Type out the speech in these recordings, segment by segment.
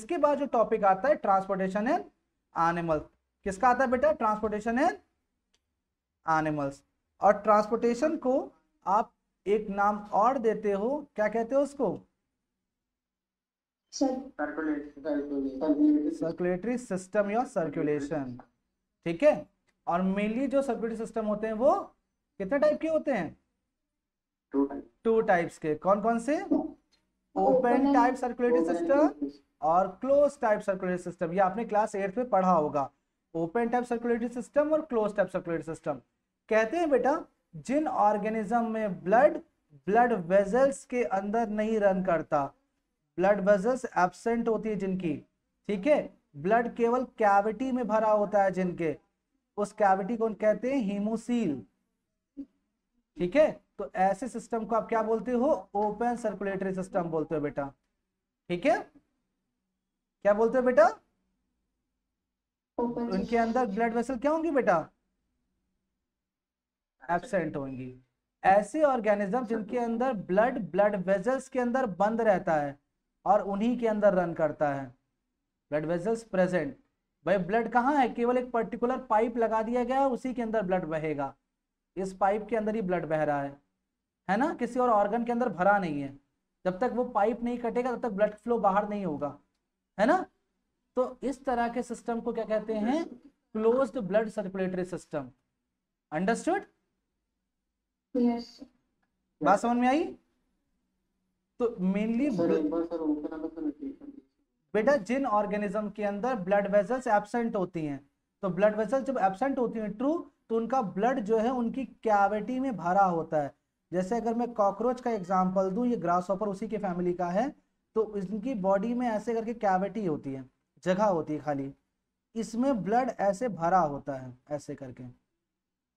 इसके बाद जो टॉपिक आता है ट्रांसपोर्टेशन इन एनिमल्स। किसका आता है बेटा? ट्रांसपोर्टेशन इन एनिमल्स। और ट्रांसपोर्टेशन को आप एक नाम और देते हो, क्या कहते हो उसको? सर्कुलेटरी सिस्टम या सर्कुलेशन। ठीक है। और मेनली जो सर्कुलेटरी सिस्टम होते हैं वो कितने टाइप के होते हैं? टू टाइप्स के। कौन कौन से? ओपन टाइप सर्कुलेटरी सिस्टम और क्लोज टाइप सर्कुलेटरी सिस्टम। ये आपने क्लास 8 में पढ़ा होगा। ओपन टाइप सर्कुलेटरी सिस्टम और क्लोज टाइप सर्कुलेटरी सिस्टम। कहते हैं बेटा जिन ऑर्गेनिज्म में ब्लड वेजल्स के अंदर नहीं रन करता, ब्लड वेजल्स एब्सेंट होती है जिनकी, ठीक है, ब्लड केवल कैविटी में भरा होता है जिनके, उस कैविटी को कहते हैं हीमोसील। ठीक है। तो ऐसे सिस्टम को आप क्या बोलते हो? ओपन सर्कुलेटरी सिस्टम बोलते हो बेटा। ठीक है। क्या बोलते हो बेटा? उनके अंदर ब्लड वेसल क्या होंगी बेटा? एब्सेंट होंगी। ऐसे ऑर्गेनिज्म जिनके अंदर ब्लड वेजल्स के अंदर बंद रहता है और उन्हीं के अंदर रन करता है, ब्लड वेजल्स प्रेजेंट। भाई ब्लड कहाँ है? केवल एक पर्टिकुलर पाइप लगा दिया गया है, उसी के अंदर ब्लड बहेगा। इस पाइप के अंदर ही ब्लड बह रहा है ना, किसी और ऑर्गन के अंदर भरा नहीं है। जब तक वो पाइप नहीं कटेगा तब तक ब्लड फ्लो बाहर नहीं होगा, है ना। तो इस तरह के सिस्टम को क्या कहते हैं? Closed blood circulatory system. Understood? बात समझ में आई? तो मेनली बेटा जिन ऑर्गेनिज्म के अंदर ब्लड वेसल्स एब्सेंट होती हैं, तो ब्लड वेसल्स जब एब्सेंट होती हैं ट्रू, तो उनका ब्लड जो है उनकी कैविटी में भरा होता है। जैसे अगर मैं कॉकरोच का एग्जांपल दूं, ये ग्रासहॉपर उसी के फैमिली का है, तो इनकी बॉडी में ऐसे करके कैविटी होती है, जगह होती है खाली, इसमें ब्लड ऐसे भरा होता है ऐसे करके।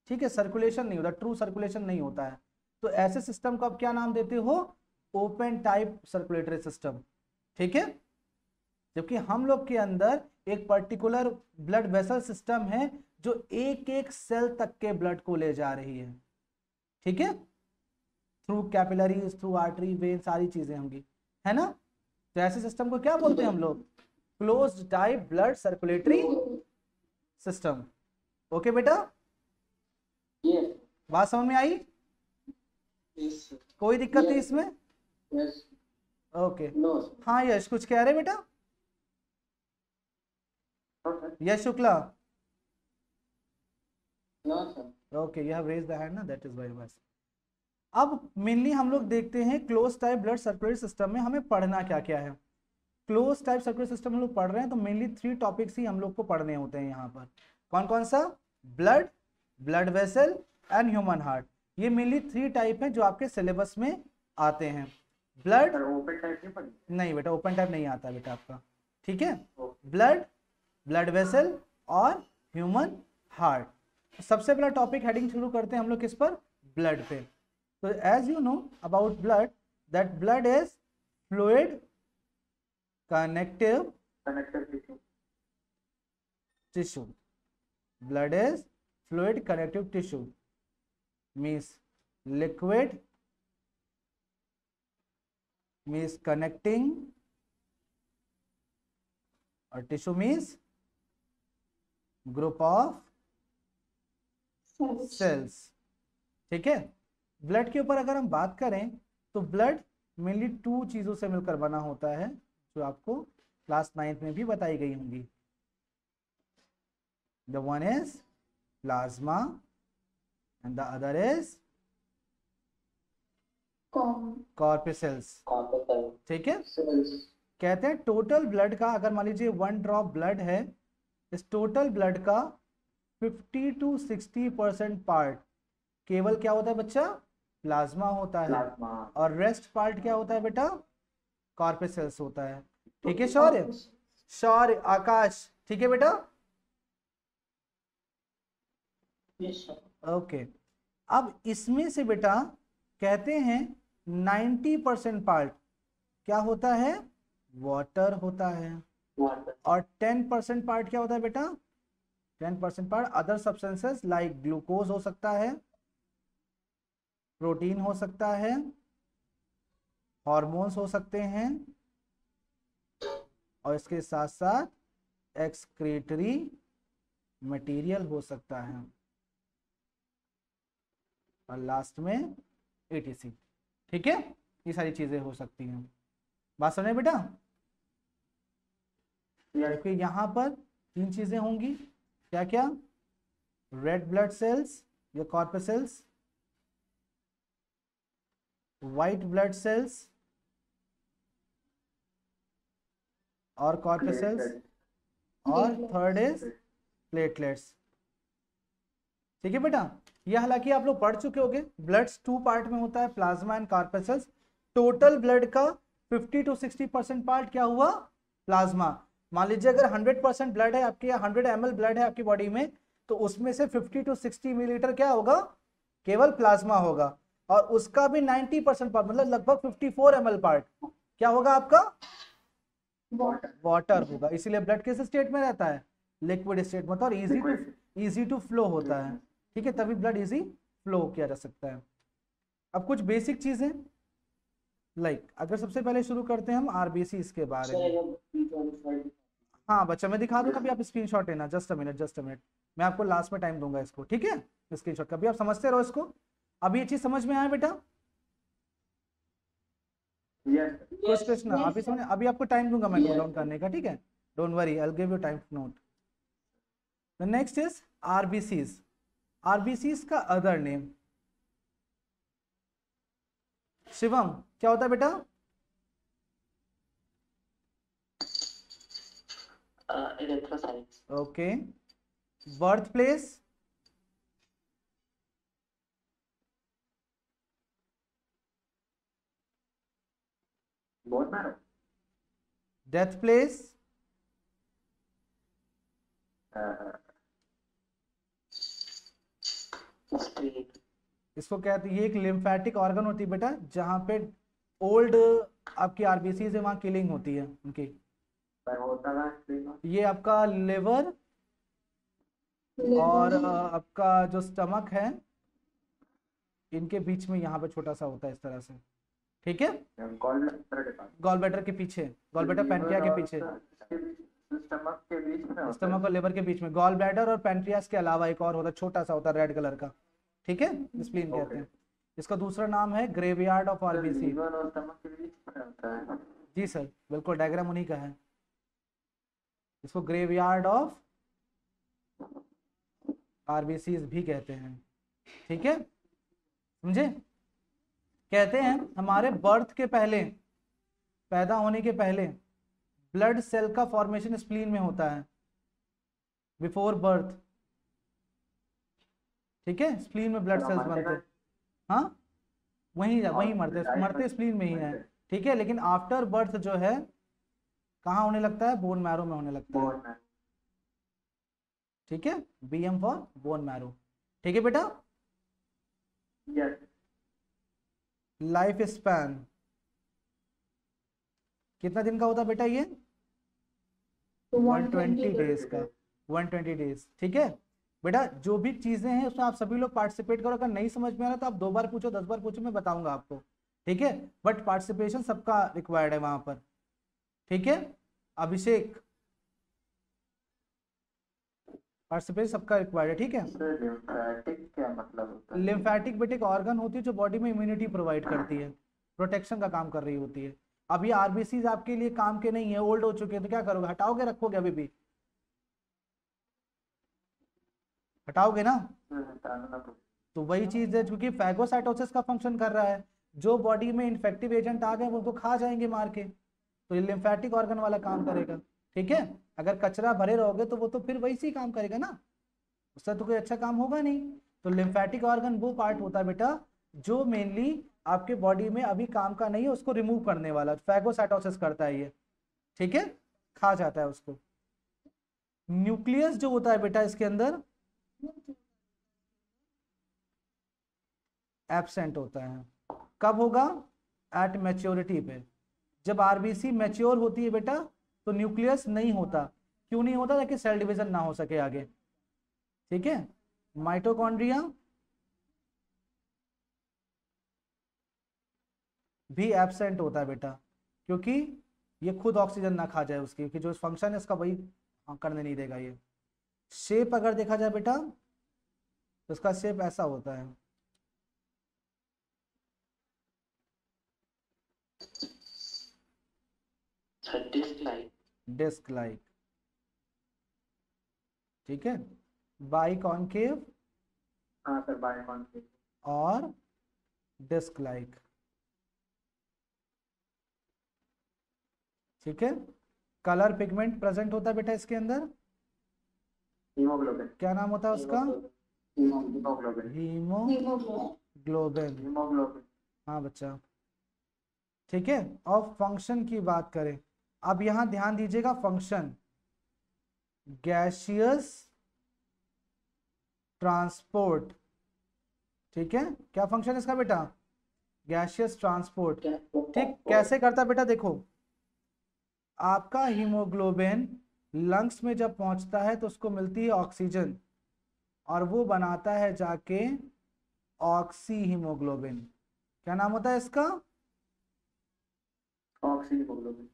ठीक है। सर्कुलेशन नहीं होता, ट्रू सर्कुलेशन नहीं होता है। तो ऐसे सिस्टम को आप क्या नाम देते हो? Open type circulatory system. ठीक है। जबकि हम लोग के अंदर एक पर्टिकुलर ब्लड वेसल सिस्टम है जो एक एक सेल तक के ब्लड को ले जा रही है। ठीक है। Through capillaries, through artery, when, सारी चीजें होंगी, है ना। तो ऐसे सिस्टम को क्या बोलते हैं हम लोग? Closed type blood circulatory system. Okay बेटा, बात समझ में आई? कोई दिक्कत नहीं इसमें? ओके। हाँ यश कुछ कह रहे बेटा? Yash Shukla? Okay, you have raised the hand ना, दैट इज वेरी बस। अब मेनली हम लोग देखते हैं close type blood circulatory system में हमें पढ़ना क्या क्या है। क्लोज टाइप सर्कुलेटरी सिस्टम हम लोग पढ़ रहे हैं तो मेनली 3 टॉपिक्स ही हम लोग को पढ़ने होते हैं यहाँ पर। कौन कौन सा? Blood, blood vessel and human heart. ये मेनली 3 टाइप हैं जो आपके सिलेबस में आते हैं। ब्लड नहीं बेटा, ओपन टाइप नहीं आता बेटा आपका। ठीक है। ब्लड, ब्लड वेसल और ह्यूमन हार्ट। सबसे पहला टॉपिक हेडिंग शुरू करते हैं हम लोग किस पर? ब्लड पे। तो as you know about blood, that blood is fluid connective tissue. Blood is fluid connective tissue, means liquid, means connecting, और tissue means group of cells. ठीक है। ब्लड के ऊपर अगर हम बात करें तो ब्लड मेनली 2 चीजों से मिलकर बना होता है जो आपको क्लास 9th में भी बताई गई होंगी। The one is plasma and the other is corpuscles. ठीक है। कहते हैं टोटल ब्लड का, अगर मान लीजिए 1 ड्रॉप ब्लड है, इस टोटल ब्लड का 50 to 60% पार्ट केवल क्या होता है बच्चा? प्लाज्मा होता है, और रेस्ट पार्ट क्या होता है बेटा? कॉर्पसेल्स होता है। ठीक है शौर्य? शौर्य, आकाश, ठीक है बेटा? ओके। अब इसमें से बेटा कहते हैं 90% पार्ट क्या होता है? वाटर होता है, और 10% पार्ट क्या होता है बेटा? 10% part other substances like glucose हो सकता है, प्रोटीन हो सकता है, हार्मोन्स हो सकते हैं, और इसके साथ साथ एक्सक्रीटरी मटेरियल हो सकता है, और लास्ट में एटीसी। ठीक है, ये सारी चीजें हो सकती हैं। बात समझे बेटा? देखिए यहाँ पर 3 चीजें होंगी, क्या क्या? रेड ब्लड सेल्स या कॉर्पसेल्स, व्हाइट ब्लड सेल्स और कॉर्पसेल्स, और थर्ड इज प्लेटलेट्स। ठीक है बेटा, ये हालांकि आप लोग पढ़ चुके होंगे। ब्लड 2 पार्ट में होता है, plasma and corpuscles. Total blood का 50 to 60% पार्ट क्या हुआ? प्लाज्मा। मान लीजिए अगर 100% ब्लड है आपके, या 100 ml ब्लड है आपकी बॉडी में, तो उसमें से 50 to 60 मिलीलीटर क्या होगा? केवल प्लाज्मा होगा। और उसका भी 90% पार्ट, मतलब लगभग 54 ml पार्ट क्या होगा आपका? वाटर होगा। इसीलिए ब्लड किस स्टेट में रहता है? लिक्विड स्टेट में, और इजी टू फ्लो होता है। ठीक है, तभी ब्लड इजी फ्लो किया जा सकता है। अब कुछ बेसिक चीजें, लाइक अगर सबसे पहले शुरू करते हैं हम आरबीसी इसके बारे में। हाँ बच्चा, मैं दिखा दूंगा, अभी आप स्क्रीनशॉट लेना। जस्ट अ मिनट, मैं आपको लास्ट में टाइम दूंगा इसको। ठीक है, स्क्रीनशॉट का भी आप समझते रहो इसको। अभी ये चीज समझ में आया बेटा? कुछ प्रश्न अभी समझ? अभी आपको टाइम दूंगा मैं नोट डाउन करने का। ठीक है, don't worry, I will give you time to note. The next is RBCs. RBCs का अदर नेम, शिवम क्या होता है बेटा? Electrocytes. Okay, birth place? Bone marrow. Death place? Spleen. इसको कहते हैं, ये एक लिम्फेटिक ऑर्गन होती है बेटा, जहाँ पे ओल्ड आपकी आरबीसी से वहाँ किलिंग होती है उनकी। पर होता है स्प्लीन। ये आपका लिवर और आपका जो स्टमक है, इनके बीच में यहाँ पे छोटा सा होता है इस तरह से। ठीक है, गॉल ब्लैडर के पीछे, गॉल ब्लैडर पैंक्रिया के पीछे, स्टमक के बीच में, स्टमक और लिवर के बीच में। गॉल ब्लैडर और पैंक्रियास के अलावा एक और होता है, छोटा सा होता है, रेड कलर का। ठीक है, स्प्लीन कहते हैं। इसका दूसरा नाम है ग्रेवयार्ड ऑफ आरबीसी। लीवर और स्टमक के बीच में होता है। जी सर, बिल्कुल, डायग्राम उन्हीं का है। इसको ग्रेवयार्ड ऑफ आरबीसी भी कहते हैं। ठीक है, समझे? कहते हैं हमारे बर्थ के पहले, पैदा होने के पहले ब्लड सेल का फॉर्मेशन स्प्लीन में होता है, बिफोर बर्थ। ठीक है, स्प्लीन में ब्लड सेल्स बनते हैं। हाँ, वहीं मरते स्प्लीन में ही है। ठीक है, लेकिन आफ्टर बर्थ जो है कहाँ होने लगता है? बोन मैरो में होने लगता है। ठीक है, बीएम फॉर बोन मैरो। ठीक है बेटा। लाइफ स्पैन कितना दिन का होता है बेटा? ये 120 डेज का, 120 डेज। ठीक है बेटा, जो भी चीजें हैं उसमें आप सभी लोग पार्टिसिपेट करो। अगर नहीं समझ में आ रहा तो आप 2 बार पूछो, 10 बार पूछो, मैं बताऊंगा आपको। ठीक है, बट पार्टिसिपेशन सबका रिक्वायर्ड है वहां पर। ठीक है, अभिषेक, पार्टिसिपेशन सबका रिक्वायर्ड है। ठीक है, लिम्फेटिक क्या मतलब होता है? लिम्फेटिक बेटे एक ऑर्गन होती है जो बॉडी में इम्यूनिटी प्रोवाइड करती है, प्रोटेक्शन का काम कर रही होती है। अब ये आरबीसी आपके लिए काम के नहीं है, ओल्ड हो चुके हैं, तो क्या करोगे? हटाओगे, रखोगे? अभी भी हटाओगे ना? तो वही चीज है, क्योंकि फैगोसाइटोसिस का फंक्शन कर रहा है। जो बॉडी में इन्फेक्टिव एजेंट आ गए उनको खा जाएंगे मार के, तो ये लिम्फेटिक ऑर्गन वाला काम करेगा। ठीक है, अगर कचरा भरे रहोगे तो वो तो फिर वही सी काम करेगा ना, उससे तो कोई अच्छा काम होगा नहीं। तो लिम्फेटिक ऑर्गन वो पार्ट होता है बेटा जो मेनली आपके बॉडी में अभी काम का नहीं है, उसको रिमूव करने वाला फैगोसाइटोसिस करता है ये। ठीक है, खा जाता है उसको। न्यूक्लियस जो होता है बेटा इसके अंदर एब्सेंट होता है। कब होगा? एट मैच्योरिटी पे। जब आरबीसी मैच्योर होती है बेटा तो न्यूक्लियस नहीं होता। क्यों नहीं होता? ताकि सेल डिवीजन ना हो सके आगे। ठीक है, माइटोकॉन्ड्रिया भी एब्सेंट होता है बेटा, क्योंकि ये खुद ऑक्सीजन ना खा जाए उसकी, कि जो फंक्शन है उसका वही करने नहीं देगा ये। शेप अगर देखा जाए बेटा तो इसका शेप ऐसा होता है, डिस्क लाइक। डिस्क लाइक, ठीक है, बाई कॉनकेव हाँ सर, बायोकॉन। और डिस्क लाइक, ठीक है। कलर पिगमेंट प्रेजेंट होता है बेटा इसके अंदर, हीमोग्लोबिन। क्या नाम होता है उसका? हीमोग्लोबिन। हीमोग्लोबिन। हीमोग्लोबिन। हाँ बच्चा, ठीक है। और फंक्शन की बात करें, अब यहां ध्यान दीजिएगा, फंक्शन गैसियस ट्रांसपोर्ट, ठीक है। क्या फंक्शन है इसका बेटा? गैसियस ट्रांसपोर्ट, ठीक। कैसे करता बेटा? देखो, आपका हीमोग्लोबिन लंग्स में जब पहुंचता है तो उसको मिलती है ऑक्सीजन, और वो बनाता है जाके ऑक्सी हीमोग्लोबिन। क्या नाम होता है इसका? Oxy haemoglobin.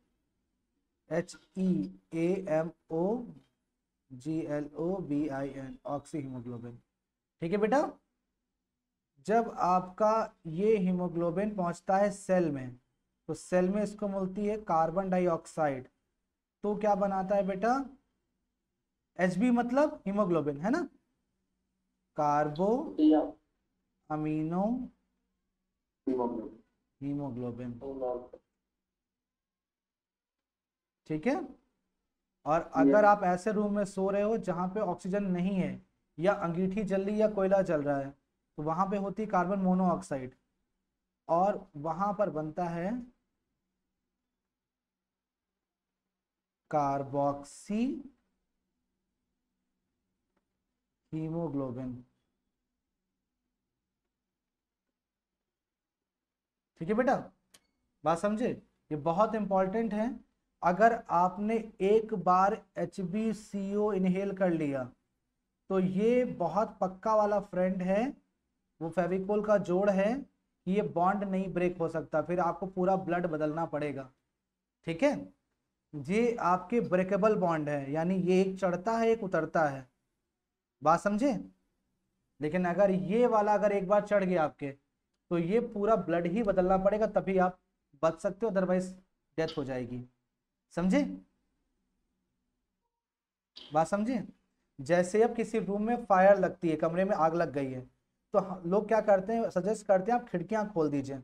HEAMOGLOBIN, oxy haemoglobin, ठीक है बेटा। जब आपका ये हीमोग्लोबिन पहुंचता है सेल में, तो सेल में इसको मिलती है कार्बन डाइऑक्साइड, तो क्या बनाता है बेटा? Hb मतलब हीमोग्लोबिन है ना, कार्बो अमीनो हीमोग्लोबिन, ठीक है। और अगर आप ऐसे रूम में सो रहे हो जहां पे ऑक्सीजन नहीं है, या अंगीठी जल रही या कोयला जल रहा है, तो वहां पे होती है कार्बन मोनोऑक्साइड, और वहां पर बनता है कार्बोक्सी हीमोग्लोबिन, ठीक है बेटा। बात समझे? ये बहुत इंपॉर्टेंट है। अगर आपने एक बार HbCO इनहेल कर लिया तो ये बहुत पक्का वाला फ्रेंड है, वो फेविकोल का जोड़ है, कि ये बॉन्ड नहीं ब्रेक हो सकता, फिर आपको पूरा ब्लड बदलना पड़ेगा, ठीक है। ये आपके ब्रेकेबल बॉन्ड है, यानी ये एक चढ़ता है एक उतरता है, बात समझे। लेकिन अगर ये वाला अगर एक बार चढ़ गया आपके, तो ये पूरा ब्लड ही बदलना पड़ेगा, तभी आप बच सकते हो, अदरवाइज डेथ हो जाएगी, समझे? बात समझे? जैसे अब किसी रूम में फायर लगती है, कमरे में आग लग गई है, तो लोग क्या करते हैं, सजेस्ट करते हैं आप खिड़कियां खोल दीजिए।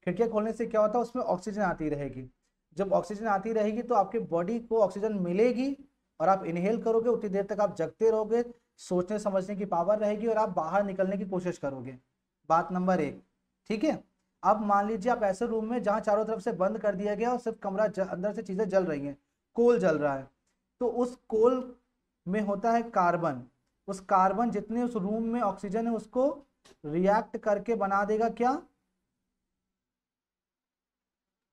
खिड़कियां खोलने से क्या होता है, उसमें ऑक्सीजन आती रहेगी। जब ऑक्सीजन आती रहेगी तो आपके बॉडी को ऑक्सीजन मिलेगी, और आप इनहेल करोगे, उतनी देर तक आप जगते रहोगे, सोचने समझने की पावर रहेगी, और आप बाहर निकलने की कोशिश करोगे। बात नंबर 1, ठीक है। अब मान लीजिए आप ऐसे रूम में जहां चारों तरफ से बंद कर दिया गया और सिर्फ कमरा अंदर से चीजें जल रही हैं, कोल जल रहा है, तो उस कोल में होता है कार्बन। उस कार्बन जितने उस रूम में ऑक्सीजन है उसको रिएक्ट करके बना देगा क्या?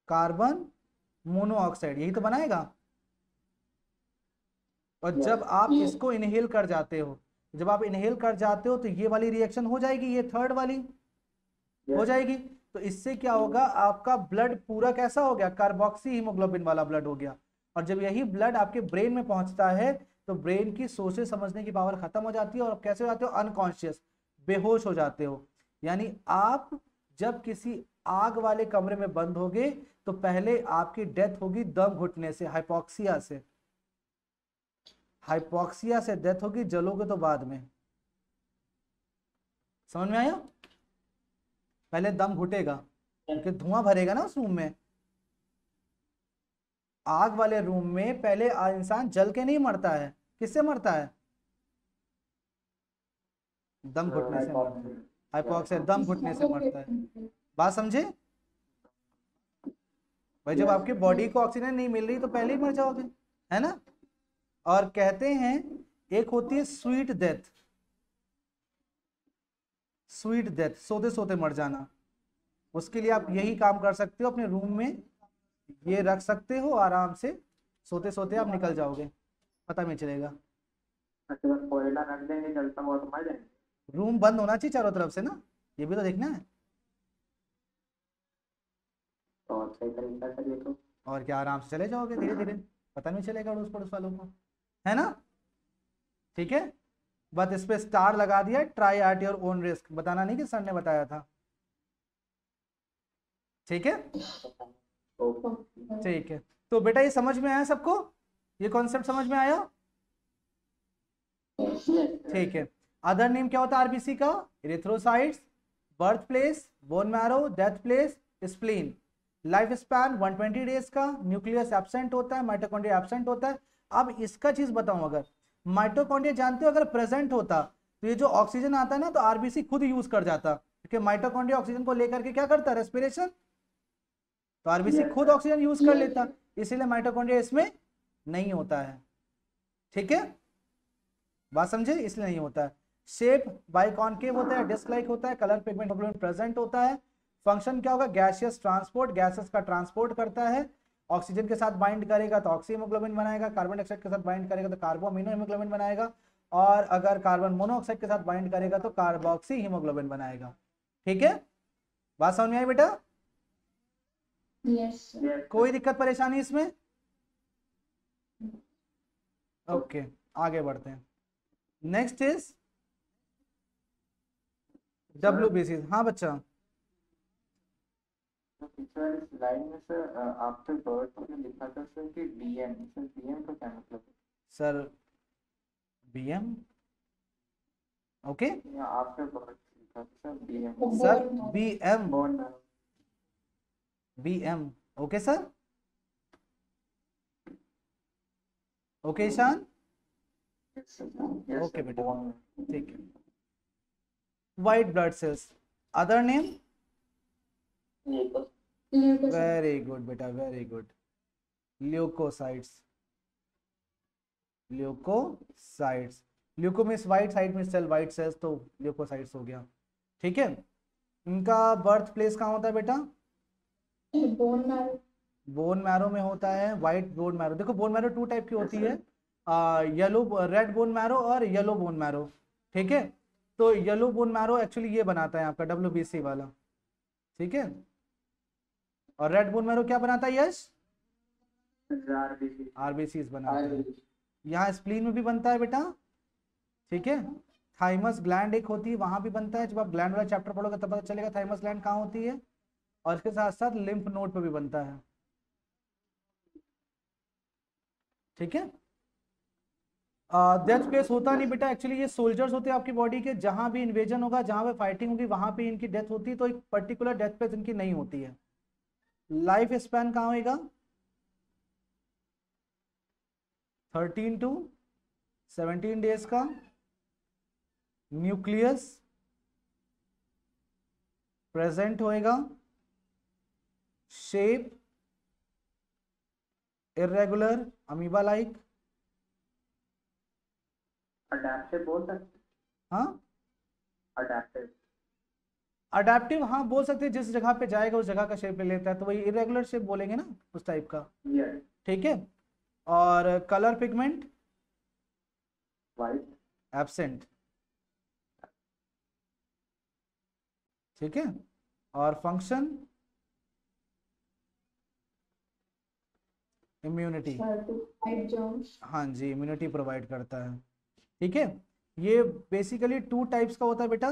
कार्बन मोनोऑक्साइड, यही तो बनाएगा। और जब आप इसको इनहेल कर जाते हो, जब आप इनहेल कर जाते हो तो ये वाली रिएक्शन हो जाएगी, ये थर्ड वाली हो जाएगी। तो इससे क्या होगा, आपका ब्लड पूरा कैसा हो गया? कार्बोक्सी हीमोग्लोबिन वाला ब्लड हो गया। और जब यही ब्लड आपके ब्रेन में पहुंचता है तो ब्रेन की सोचने समझने की पावर खत्म हो जाती है, और कैसे हो जाते हो? अनकॉन्शियस, बेहोश हो जाते हो। यानी आप जब किसी आग वाले कमरे में बंद होगे तो पहले आपकी डेथ होगी दम घुटने से, हाइपोक्सिया से। हाइपोक्सिया से डेथ होगी, जलोगे तो बाद में। समझ में आया? पहले दम घुटेगा क्योंकि धुआं भरेगा ना उस रूम में। आग वाले रूम में पहले इंसान जल के नहीं मरता है, किससे मरता है? दम घुटने से मरता है। हाइपोक्सिया दम घुटने से मरता है। बात समझे भाई? जब आपकी बॉडी को ऑक्सीजन नहीं मिल रही तो पहले ही मर जाओगे, है ना। और कहते हैं एक होती है स्वीट डेथ, स्वीट डेथ, सोते सोते मर जाना। उसके लिए आप यही काम कर सकते हो, अपने रूम में ये रख सकते हो, आराम से सोते सोते आप निकल जाओगे, पता नहीं चलेगा। अच्छा, बस कोयला रख देंगे जलता हुआ तो मर जाएंगे। रूम बंद होना चाहिए चारों तरफ से ना, ये भी तो देखना है। तो सही तरीका सर ये तो। और क्या आराम से चले जाओगे धीरे धीरे, पता नहीं चलेगा अड़ोस पड़ोस वालों को, है ना। ठीक है, बस इस पे स्टार लगा दिया, try at your own risk, बताना नहीं कि सर ने बताया था। ठीक है, ठीक है। तो बेटा ये समझ में आया सबको, ये कॉन्सेप्ट समझ में आया। ठीक है, अदर नेम क्या होता है आरबीसी का, erythrocytes, birth place, bone marrow, death place, spleen, life span 120 days का, न्यूक्लियस एब्सेंट होता है, माइटोकॉन्ड्रिया एब्सेंट होता है। अब इसका चीज बताऊं, अगर माइटोकॉन्ड्रिया जानते हो अगर प्रेजेंट होता तो ये जो ऑक्सीजन आता है ना तो आरबीसी खुद यूज कर जाता, क्योंकि माइटोकॉन्ड्रिया ऑक्सीजन को लेकर के क्या करता है, रेस्पिरेशन, तो आरबीसी खुद ऑक्सीजन यूज कर लेता, इसीलिए माइटोकॉन्ड्रिया इसमें नहीं होता है। ठीक है, बात समझे, इसलिए नहीं होता है। शेप बाइकॉन्केव होता है, डिस्क लाइक होता है, कलर पिगमेंट हेमोग्लोबिन प्रेजेंट होता है। फंक्शन क्या होगा, गैसियस ट्रांसपोर्ट, गैसेस का ट्रांसपोर्ट करता है। ऑक्सीजन के साथ बाइंड करेगा तो ऑक्सी हीमोग्लोबिन बनाएगा, कार्बन डाइऑक्साइड के साथ बाइंड करेगा तो कार्बो अमीनो हीमोग्लोबिन बनाएगा, और अगर कार्बन मोनोऑक्साइड के साथ बाइंड करेगा तो कार्बोक्सी हीमोग्लोबिन बनाएगा। ठीक है, बात समझ में आई बेटा। Yes, sir. कोई दिक्कत परेशानी इसमें। ओके, आगे बढ़ते हैं। Next is WBC। हाँ बच्चा, तो टीचर इस लाइन में सर आफ्टर बर्थ में लिखा था सर कि बीएम, सर बीएम का क्या मतलब है? सर BM, ओके या आफ्टर बर्थ लिखा था sir BM, sir Born. BM, bone BM, okay sir, okay Ishan, okay बेटा, ठीक है। White blood cells, other name, Leukocyte. Very good बेटा, very good, leukocytes, leukocytes, leuco means white, cyte means cell, white cells तो leukocytes हो गया। ठीक है, इनका बर्थ प्लेस कहाँ होता है बेटा, Bone marrow. बोन मैरो में होता है, व्हाइट बोन मैरो। देखो बोन मैरो 2 टाइप की होती है, येलो रेड बोन मैरो और येलो बोन मैरो। ठीक है, तो येलो बोन मैरो एक्चुअली ये बनाता है आपका WBC वाला। ठीक है, और रेड बोन मैरो क्या बनाता है यश, RBCs बनाता है। यहाँ स्प्लीन में भी बनता है बेटा। ठीक है, थाइमस ग्लैंड एक होती है, वहां भी बनता है, जब आप ग्लैंड वाला चैप्टर पढ़ोगे तब पता चलेगा थाइमस ग्लैंड कहाँ होती है, और इसके साथ साथ लिम्फ नोड पे भी बनता है। ठीक है, डेथ प्लेस होता नहीं बेटा, एक्चुअली ये सोल्जर्स होते हैं आपकी बॉडी के, जहां भी इन्वेजन होगा, जहां पे फाइटिंग होगी वहां पे इनकी डेथ होती है, तो एक पर्टिकुलर डेथ प्लेस इनकी नहीं होती है। लाइफ स्पैन कहाँ होगा, 13 to 17 डेज का। न्यूक्लियस प्रेजेंट होएगा, shape irregular amoeba like. Adaptive बोल सकते, हाँ अडैप्टिव अडेप्टिव, हाँ बोल सकते हैं, जिस जगह पे जाएगा उस जगह का शेप ले लेता है, तो वही इरेगुलर शेप बोलेंगे ना, उस टाइप का। यस, ठीक है, और कलर पिगमेंट वाइट एब्सेंट। ठीक है, और function immunity, To fight germs. हाँ जी इम्यूनिटी प्रोवाइड करता है। ठीक है, ये बेसिकली 2 टाइप्स का होता है बेटा,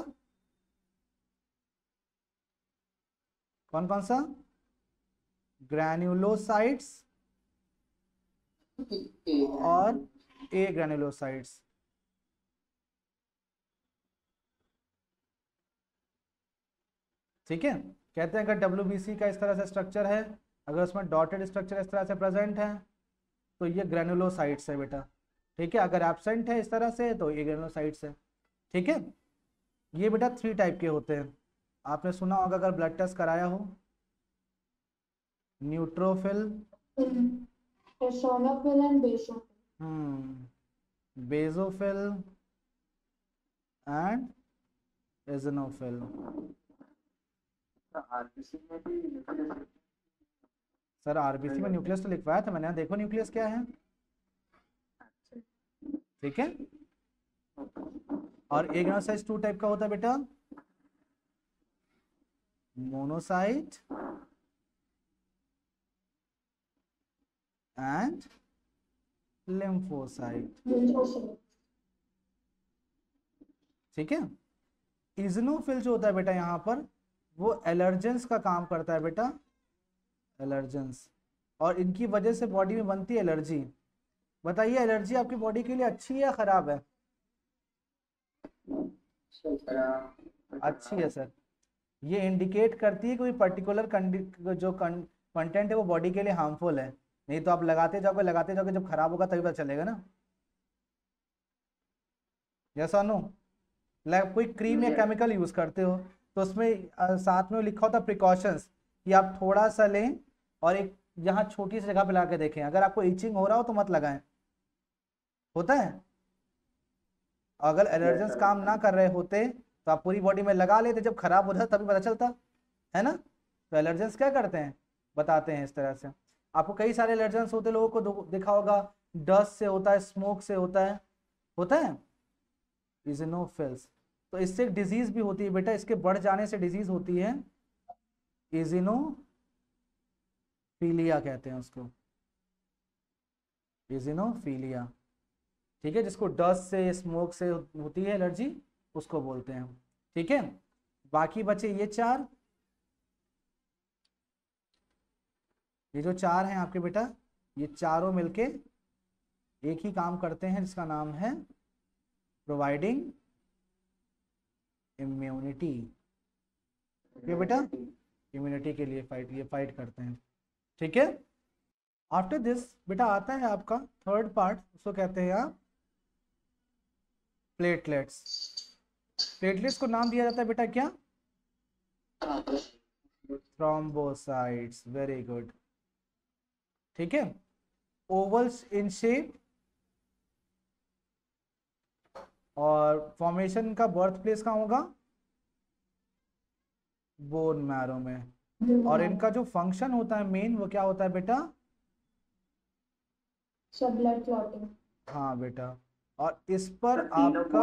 कौन कौन सा, ग्रैन्युलोसाइट्स और ए ग्रैन्युलोसाइट्स। ठीक है, कहते हैं अगर WBC का इस तरह से स्ट्रक्चर है, अगर उसमें डॉटेड स्ट्रक्चर इस तरह से प्रेजेंट है तो ये ग्रैन्युलोसाइट्स है बेटा। ठीक है, अगर एब्सेंट है इस तरह से तो ये ग्रैन्युलोसाइट्स है। ठीक है, ये बेटा 3 टाइप के होते हैं, आपने सुना होगा अगर ब्लड टेस्ट कराया हो, neutrophil, Eosinophil and basophil. Basophil and eosinophil. RBC में भी न्यूक्लियस सर RBC में न्यूक्लियस तो लिखवाया था मैंने, देखो न्यूक्लियस क्या है। ठीक है, और एक ग्राउंड 2 टाइप का होता है बेटा, मोनोसाइट एंड लिम्फोसाइट। lymphocyte, ठीक है। इजनोफिल जो होता है बेटा यहाँ पर वो एलर्जेंस का काम करता है बेटा, एलर्जेंस, और इनकी वजह से बॉडी में बनती है एलर्जी। बताइए एलर्जी आपकी बॉडी के लिए अच्छी है या खराब है? अच्छी है सर। ये इंडिकेट करती है कोई पर्टिकुलर जो कंटेंट है वो बॉडी के लिए हार्मफुल है, नहीं तो आप लगाते जाओगे जब खराब होगा तभी पता चलेगा ना। यस और नो? लाइक कोई क्रीम या केमिकल यूज करते हो तो उसमें साथ में लिखा होता है प्रिकॉशंस कि आप थोड़ा सा लें और एक यहाँ छोटी सी जगह पे लगा के देखें, अगर आपको इचिंग हो रहा हो तो मत लगाएं। होता है? अगर एलर्जेंस काम ना कर रहे होते तो आप पूरी बॉडी में लगा लेते, जब खराब हो जाता तभी पता चलता है ना। तो एलर्जेंस क्या करते हैं, बताते हैं इस तरह से। आपको कई सारे एलर्जेंस होते लोगों को देखा होगा, डस्ट से होता है, स्मोक से होता है इजिनोफिल्स। तो इससे एक डिजीज भी होती है बेटा, इसके बढ़ जाने से डिजीज होती है इजिनोफीलिया कहते हैं उसको, इजिनोफीलिया। ठीक है, जिसको डस्ट से स्मोक से होती है एलर्जी उसको बोलते हैं। ठीक है, बाकी बचे ये चार, ये जो चार हैं आपके बेटा, ये चारों मिलके एक ही काम करते हैं जिसका नाम है प्रोवाइडिंग इम्यूनिटी। ये बेटा इम्यूनिटी के लिए फाइट करते हैं। ठीक है, आफ्टर दिस बेटा आता है आपका थर्ड पार्ट, उसको कहते हैं आप प्लेटलेट्स। प्लेटलेट्स को नाम दिया जाता है बेटा क्या? थ्रोम्बोसाइट्स। Very good. ठीक है, ओवल्स इन शेप, और फॉर्मेशन का बर्थ प्लेस कहाँ होगा? बोन मैरो में। और इनका जो फंक्शन होता है मेन वो क्या होता है बेटा? सब ब्लड क्लॉटिंग। हाँ बेटा, और इस पर आपका,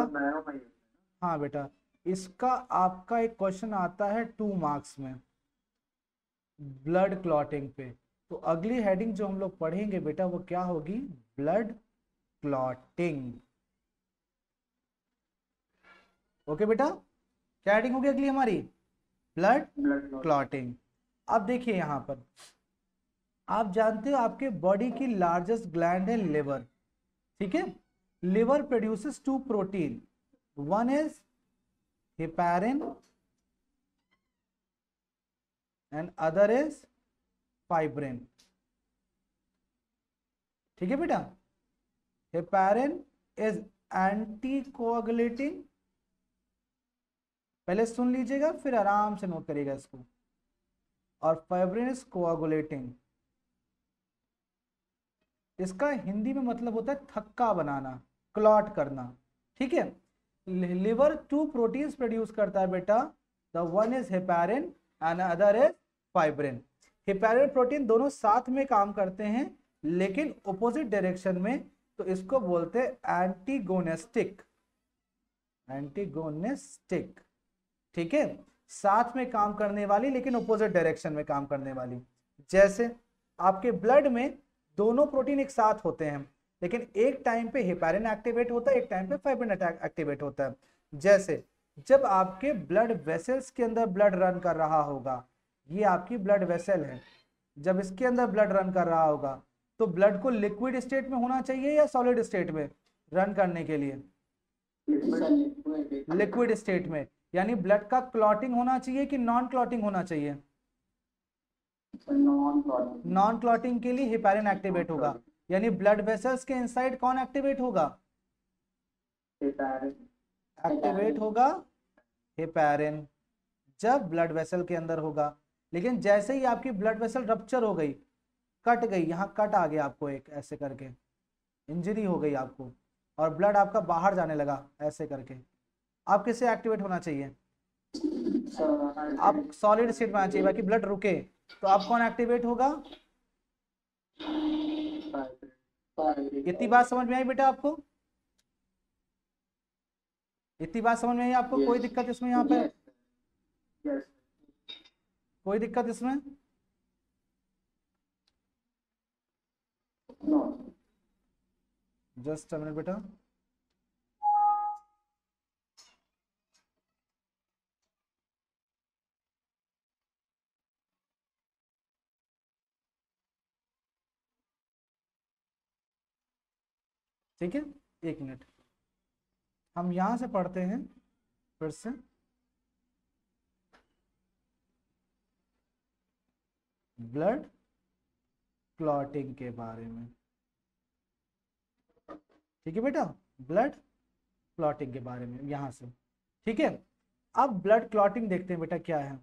हाँ बेटा, इसका आपका एक क्वेश्चन आता है 2 मार्क्स में ब्लड क्लॉटिंग पे। तो अगली हेडिंग जो हम लोग पढ़ेंगे बेटा वो क्या होगी? Blood clotting. ओके बेटा, क्या हेडिंग होगी अगली हमारी? Blood clotting. अब देखिए यहाँ पर आप जानते हो आपके बॉडी की लार्जेस्ट ग्लैंड है लिवर। ठीक है, liver produces 2 protein, one is heparin and other is fibrin. ठीक है बेटा, हेपेरिन इज एंटी कोआगुलेटिंग, पहले सुन लीजिएगा फिर आराम से नोट करिएगा इसको, और फाइब्रिन इज कोआगुलेटिंग। इसका हिंदी में मतलब होता है थक्का बनाना, क्लॉट करना। ठीक है, लिवर 2 प्रोटीन्स प्रोड्यूस करता है बेटा, the one is heparin and other is fibrin. Heparin protein दोनों साथ में काम करते हैं लेकिन ऑपोजिट डायरेक्शन में, तो इसको बोलते हैं एंटीगोनिस्टिक, एंटीगोनिस्टिक। ठीक है, साथ में काम करने वाली लेकिन ऑपोजिट डायरेक्शन में काम करने वाली। जैसे आपके ब्लड में दोनों प्रोटीन एक साथ होते हैं लेकिन एक टाइम पे हेपेरिन एक्टिवेट होता है, एक टाइम पे फाइब्रिन एक्टिवेट होता है। जैसे जब आपके ब्लड वेसल्स के अंदर ब्लड रन कर रहा होगा, ये आपकी ब्लड वेसल है, जब इसके अंदर ब्लड रन कर रहा होगा तो ब्लड को लिक्विड स्टेट में होना चाहिए या सॉलिड स्टेट में रन करने के लिए? लिक्विड स्टेट में, यानी ब्लड का क्लॉटिंग होना चाहिए कि नॉन क्लॉटिंग होना चाहिए? नॉन क्लॉटिंग के लिए हेपेरिन एक्टिवेट होगा, यानी ब्लड वेसल्स के इनसाइड कौन एक्टिवेट होगा? एक्टिवेट होगा हेपेरिन जब ब्लड वेसल के अंदर होगा। लेकिन जैसे ही आपकी ब्लड वेसल रप्चर हो गई, कट गई, यहाँ कट आ गया आपको एक ऐसे करके, इंजरी हो गई आपको और ब्लड आपका बाहर जाने लगा ऐसे करके, आप किससे एक्टिवेट होना चाहिए? आप सॉलिड स्टेट में आना चाहिए, बाकी ब्लड रुके तो आप कौन एक्टिवेट होगा? इतनी बात समझ में आई बेटा आपको? इतनी बात समझ में आई आपको? कोई दिक्कत इसमें यहाँ पे? कोई दिक्कत इसमें? नो जस्ट अ मिनट बेटा। ठीक है, एक मिनट, हम यहां से पढ़ते हैं फिर से। ब्लड क्लॉटिंग के बारे में, ठीक है बेटा, ब्लड क्लॉटिंग के बारे में यहां से। ठीक है, अब ब्लड क्लॉटिंग देखते हैं बेटा क्या है।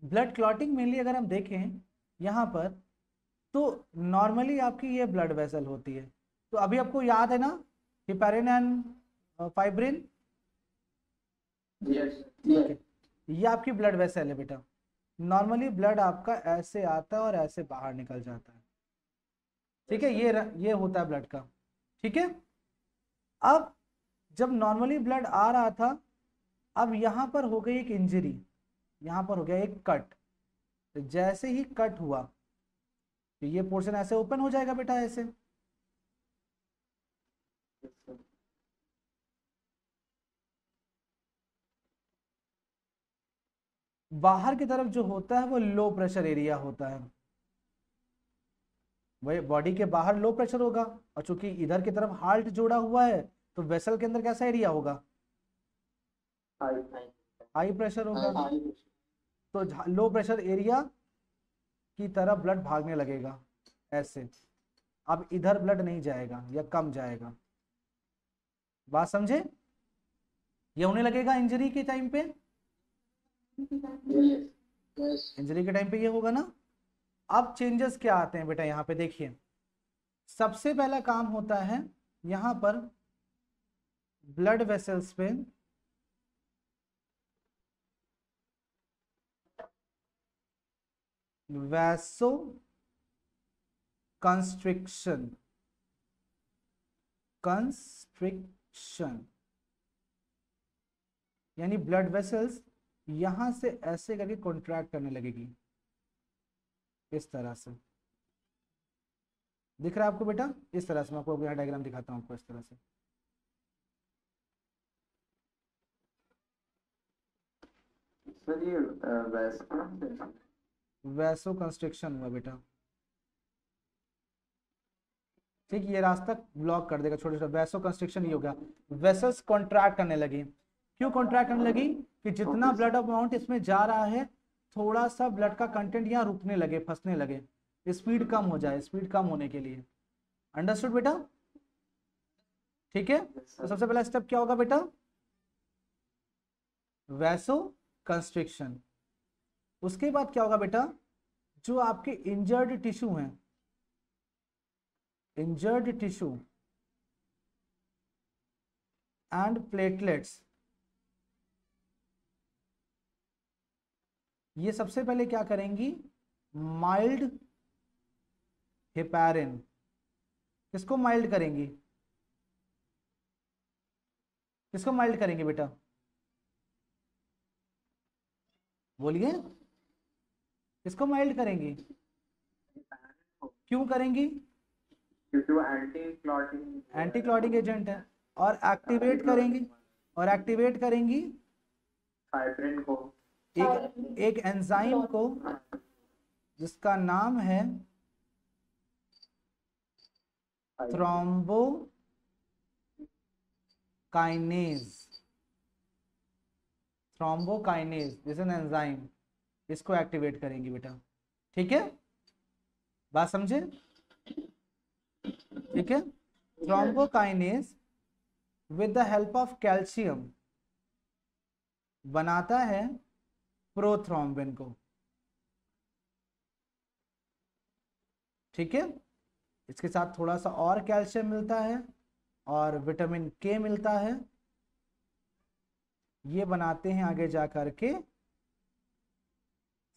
ब्लड क्लॉटिंग मेनली अगर हम देखें यहाँ पर, तो नॉर्मली आपकी ये ब्लड वेसल होती है। तो अभी आपको याद है ना, हिपैरिन एंड फाइब्रिन, यस ठीक है, ये आपकी ब्लड वेसल है बेटा। नॉर्मली ब्लड आपका ऐसे आता है और ऐसे बाहर निकल जाता है। ठीक है, ये होता है ब्लड का। ठीक है, अब जब नॉर्मली ब्लड आ रहा था, अब यहाँ पर हो गई एक इंजरी, यहाँ पर हो गया एक कट। तो जैसे ही कट हुआ तो ये पोर्शन ऐसे ओपन हो जाएगा बेटा, ऐसे। बाहर की तरफ जो होता है वो लो प्रेशर एरिया होता है, वही बॉडी के बाहर लो प्रेशर होगा। और चूंकि इधर की तरफ हार्ट जोड़ा हुआ है, तो वेसल के अंदर कैसा एरिया होगा, हाई प्रेशर होगा। तो लो प्रेशर एरिया की तरफ ब्लड भागने लगेगा ऐसे। अब इधर ब्लड नहीं जाएगा या कम जाएगा, बात समझे? ये होने लगेगा इंजरी के टाइम पे, इंजरी के टाइम पे ये होगा ना। अब चेंजेस क्या आते हैं बेटा, यहाँ पे देखिए, सबसे पहला काम होता है यहाँ पर ब्लड वेसल्स पे वैसो कंस्ट्रिक्शन, यानी ब्लड वेसल्स यहां से ऐसे करके कॉन्ट्रैक्ट करने लगेगी, इस तरह से। दिख रहा है आपको बेटा? इस तरह से मैं आपको यहाँ डायग्राम दिखाता हूँ आपको, इस तरह से। सर ये वैस्कुलर वैसो कंस्ट्रिक्शन हुआ बेटा। ठीक, ये रास्ता ब्लॉक कर देगा छोटे छोटे, वैसो कंस्ट्रिक्शन ही हो गया। वेसल्स कॉन्ट्रैक्ट करने लगी। क्यों कॉन्ट्रैक्ट करने लगी? कि जितना ब्लड अमाउंट इसमें जा रहा है, थोड़ा सा ब्लड का कंटेंट यहाँ रुकने लगे, फंसने लगे, स्पीड कम हो जाए, स्पीड कम होने के लिए। अंडरस्टूड बेटा? ठीक है, तो सबसे पहला स्टेप क्या होगा बेटा, वैसो कंस्ट्रिक्शन। उसके बाद क्या होगा बेटा, जो आपके इंजर्ड टिश्यू हैं, इंजर्ड टिश्यू एंड प्लेटलेट्स, ये सबसे पहले क्या करेंगी, माइल्ड हेपारिन। किसको माइल्ड करेंगी, किसको माइल्ड करेंगे बेटा, बोलिए, किसको माइल्ड करेंगी? क्यों करेंगी? क्योंकि वो एंटी क्लॉटिंग एजेंट है। और एक्टिवेट करेंगी, और एक्टिवेट करेंगी फाइब्रिन को, एक एंजाइम को जिसका नाम है thrombokinase. Thrombokinase this an enzyme, इसको एक्टिवेट करेंगी बेटा। ठीक है, बात समझे? ठीक है, thrombokinase with the help of calcium बनाता है प्रोथ्रोम्बिन को। ठीक है, इसके साथ थोड़ा सा और कैल्शियम मिलता है और विटामिन के मिलता है, ये बनाते हैं आगे जा करके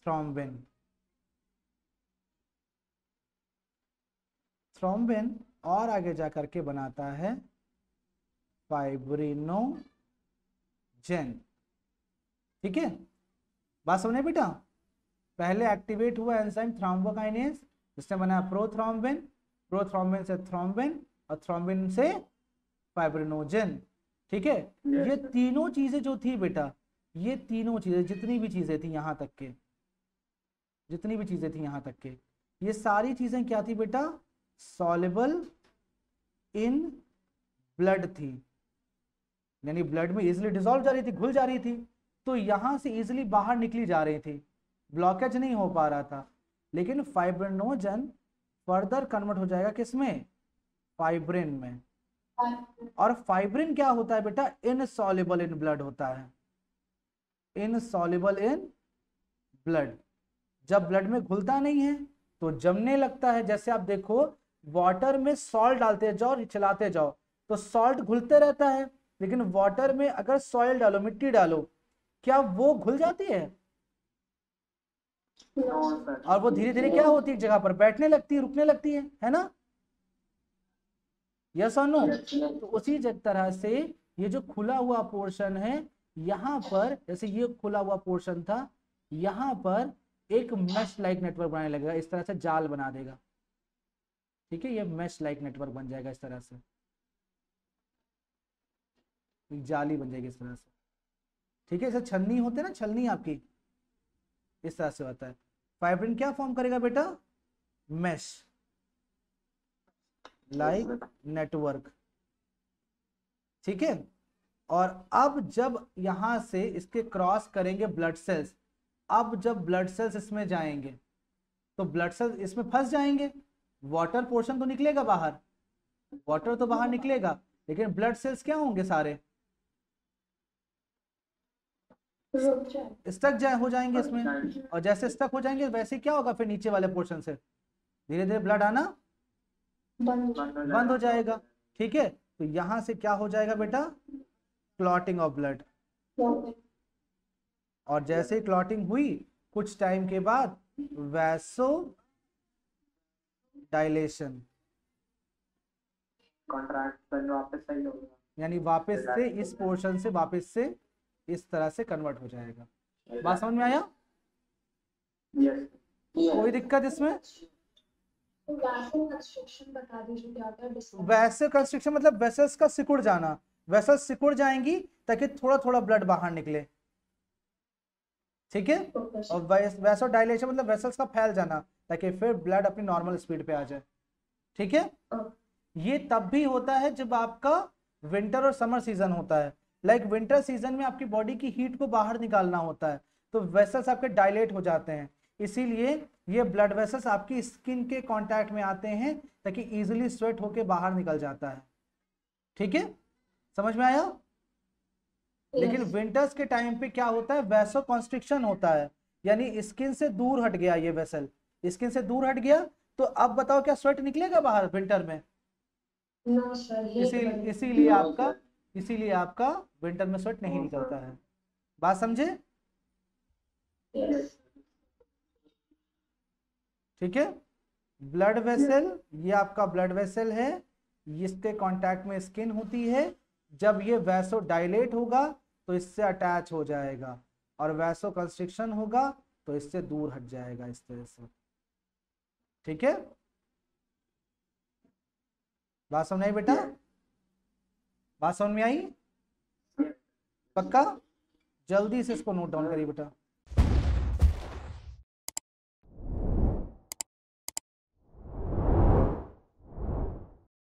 थ्रोम्बिन। थ्रोम्बिन और आगे जा करके बनाता है फाइब्रिनोजेन। ठीक है, बात समझे बेटा? पहले एक्टिवेट हुआ एंजाइम थ्रोम्बोकाइनेज, जिसने बनाया प्रोथ्रोम्बिन, प्रोथ्रोम्बिन से थ्रोम्बिन और थ्रोम्बिन से फाइब्रिनोजन। ठीक है, ये तीनों चीजें जो थी बेटा, ये तीनों चीजें जितनी भी चीजें थी यहाँ तक के, जितनी भी चीजें थी यहाँ तक के, ये सारी चीजें क्या थी बेटा, सॉल्युबल इन ब्लड थी, यानी ब्लड में इजिली डिसॉल्व जा रही थी, घुल जा रही थी, तो यहां से इजिली बाहर निकली जा रही थी, ब्लॉकेज नहीं हो पा रहा था। लेकिन फाइब्रिनोजन फर्दर कन्वर्ट हो जाएगा किसमें, फाइब्रिन में। और फाइब्रिन क्या होता है बेटा, इनसॉल्युबल इन ब्लड होता है, इनसॉल्युबल इन ब्लड। जब ब्लड में घुलता नहीं है तो जमने लगता है। जैसे आप देखो, वाटर में सॉल्ट डालते जाओ और चलाते जाओ तो सॉल्ट घुलते रहता है, लेकिन वाटर में अगर सॉइल डालो, मिट्टी डालो, क्या वो घुल जाती है? और वो धीरे धीरे क्या होती है, एक जगह पर बैठने लगती है, रुकने लगती है ना? यस और नो? तो उसी तरह से ये जो खुला हुआ पोर्शन है, यहाँ पर जैसे ये खुला हुआ पोर्शन था, यहाँ पर एक मैश लाइक नेटवर्क बनाने लगेगा, इस तरह से जाल बना देगा। ठीक है, ये मैश लाइक नेटवर्क बन जाएगा, इस तरह से एक जाली बन जाएगी इस तरह से। ठीक है, जैसे छलनी होते हैं ना, छलनी आपकी, इस तरह से होता है। फाइब्रिन क्या फॉर्म करेगा बेटा, मैश लाइक नेटवर्क। ठीक है, और अब जब यहां से इसके क्रॉस करेंगे ब्लड सेल्स, अब जब ब्लड सेल्स इसमें जाएंगे तो ब्लड सेल्स इसमें फंस जाएंगे, वाटर पोर्शन तो निकलेगा बाहर, वाटर तो बाहर निकलेगा, लेकिन ब्लड सेल्स क्या होंगे, सारे स्टक हो जाएंगे इसमें। और जैसे स्टक हो जाएंगे वैसे क्या होगा, फिर नीचे वाले पोर्शन से धीरे धीरे ब्लड आना बंद हो जाएगा। ठीक है, तो यहां से क्या हो जाएगा बेटा, क्लॉटिंग ऑफ ब्लड। और जैसे क्लॉटिंग हुई कुछ टाइम के बाद वैसो डायलेशन, कॉन्ट्रैक्शन वापस सही होगा, यानी वापस से इस पोर्शन से वापस से इस तरह से कन्वर्ट हो जाएगा। बात समझ में आया? यस। कोई दिक्कत इसमें? कंस्ट्रक्शन बता दीजिए क्या होता है। वैसे कंस्ट्रक्शन मतलब वेसल्स का सिकुड़ जाना, वेसल्स सिकुड़ जाएंगी ताकि थोड़ा थोड़ा ब्लड बाहर निकले। ठीक है, और वैसो डायलेशन मतलब वेसल्स का फैल जाना ताकि फिर ब्लड अपनी नॉर्मल स्पीड पे आ जाए। ठीक है, ये तब भी होता है जब आपका विंटर और समर सीजन होता है। लाइक विंटर सीजन में आपकी बॉडी की हीट को बाहर निकालना होता है, तो वेसल्स आपके डायलेट हो जाते हैं, इसीलिए ये ब्लड वेसल्स आपकी स्किन के कांटेक्ट में आते हैं ताकि इजीली स्वेट होके बाहर निकल जाता है। ठीक है, समझ में आया? लेकिन विंटर्स के टाइम पे क्या होता है, वैसो कॉन्स्ट्रिक्शन होता है, यानी स्किन से दूर हट गया ये वेसल, स्किन से दूर हट गया, तो अब बताओ क्या स्वेट निकलेगा बाहर विंटर में? नो सर, इसीलिए आपका विंटर में स्वेट नहीं निकलता है। बात समझे? ठीक है, ब्लड वेसल, ये आपका ब्लड वेसल है, इसके कांटेक्ट में स्किन होती है, जब ये वैसो डायलेट होगा तो इससे अटैच हो जाएगा, और वैसो कंस्ट्रिक्शन होगा तो इससे दूर हट जाएगा इस तरह से। ठीक है, बात समझ आई बेटा? बात समझ में आई? पक्का? जल्दी से इसको नोट डाउन करिए बेटा।